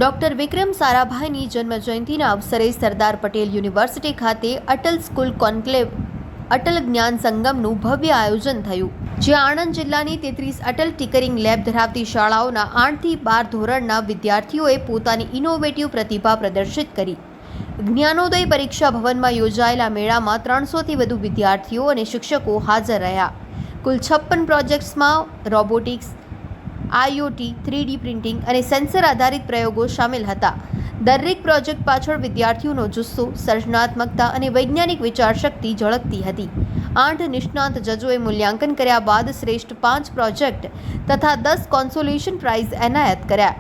Doctor વિક્રમ સારાભાઈની જન્મજયંતિના અવસરે Sardar Patel university ખાતે Atal school conclave Atal જ્ઞાન સંગમનું ભવ્ય આયોજન થયું, જ્યાં આણંદ જિલ્લાની 33 અટલ ટિકરિંગ લેબ ધરાવતી શાળાઓના 8 થી 12 ધોરણના વિદ્યાર્થીઓએ પોતાની ઇનોવેટિવ પ્રતિભા પ્રદર્શિત કરી. જ્ઞાનોદય પરીક્ષા ભવનમાં યોજાયેલા મેળામાં 300થી વધુ વિદ્યાર્થીઓ અને શિક્ષકો હાજર રહ્યા. કુલ 56 પ્રોજેક્ટ્સમાં રોબોટિક્સ, IoT, 3D પ્રિન્ટિંગ અને સેન્સર આધારિત પ્રયોગો સામેલ હતા. દરેક પ્રોજેક્ટ પાછળ વિદ્યાર્થીઓનો જુસ્સો, સર્જનાત્મકતા અને વૈજ્ઞાનિક વિચારશક્તિ ઝળકતી હતી. 8 નિષ્ણાત જજોએ મૂલ્યાંકન કર્યા બાદ શ્રેષ્ઠ 5 પ્રોજેક્ટ તથા 10 કોન્સોલેશન પ્રાઇઝ એનાયત કર્યા.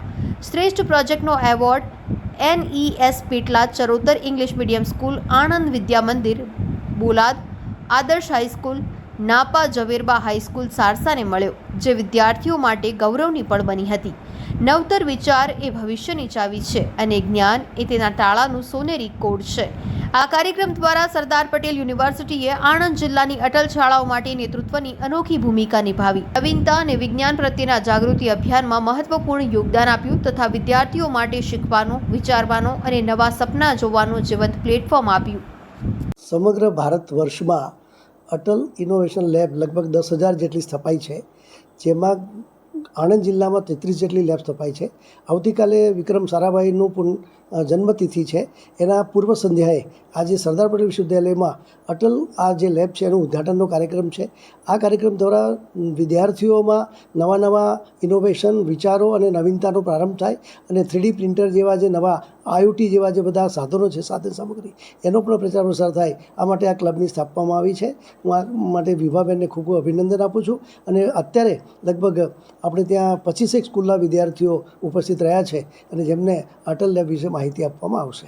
શ્રેષ્ઠ પ્રોજેક્ટનો એવોર્ડ NES પેટલા Charotar English medium school, Anand Vidya Mandir, Bolad Adarsh high school, Napa Zaverba high school સારસાને મળ્યો, જે વિદ્યાર્થીઓ માટે ગૌરવની પળ બની હતી. નવતર વિચાર એ ભવિષ્યની ચાવી છે અને જ્ઞાન એ તેના તાળાનું સોનેરી કોડ છે. આ કાર્યક્રમ દ્વારા સરદાર પટેલ યુનિવર્સિટીએ આણંદ જિલ્લાની અટલ શાળાઓ માટે નેતૃત્વની અનોખી ભૂમિકા નિભાવી, નવીનતા અને વિજ્ઞાન પ્રત્યેના જાગૃતિ અભિયાનમાં મહત્વપૂર્ણ યોગદાન આપ્યું તથા વિદ્યાર્થીઓ માટે શીખવાનો, વિચારવાનો અને નવા સપના જોવાનો જીવંત પ્લેટફોર્મ આપ્યું. સમગ્ર ભારત વર્ષમાં અટલ ઇનોવેશન લેબ લગભગ 10,000 જેટલી સ્થપાઈ છે, જેમાં આણંદ જિલ્લામાં 33 જેટલી લેબ સ્થપાઈ છે. આવતીકાલે વિક્રમ સારાભાઈનું જન્મતિથિ છે. એના પૂર્વ સંધ્યાએ આજે સરદાર પટેલ વિશ્વવિદ્યાલયમાં અટલ આ જે લેબ છે એનું ઉદ્ઘાટનનો કાર્યક્રમ છે. આ કાર્યક્રમ દ્વારા વિદ્યાર્થીઓમાં નવા ઇનોવેશન, વિચારો અને નવીનતાનો પ્રારંભ થાય અને 3D પ્રિન્ટર જેવા જે નવા IoT જેવા જે બધા સાધનો છે, સાધન સામગ્રી, એનો પણ પ્રચાર પ્રસાર થાય. આ માટે આ ક્લબની સ્થાપવામાં આવી છે. હું આ માટે વિભાબેનને ખૂબ ખૂબ અભિનંદન આપું છું. અને અત્યારે લગભગ આપણે ત્યાં 25 સ્કૂલના વિદ્યાર્થીઓ ઉપસ્થિત રહ્યા છે અને જેમને અટલ લેબ વિશે માહિતી આપવામાં આવશે.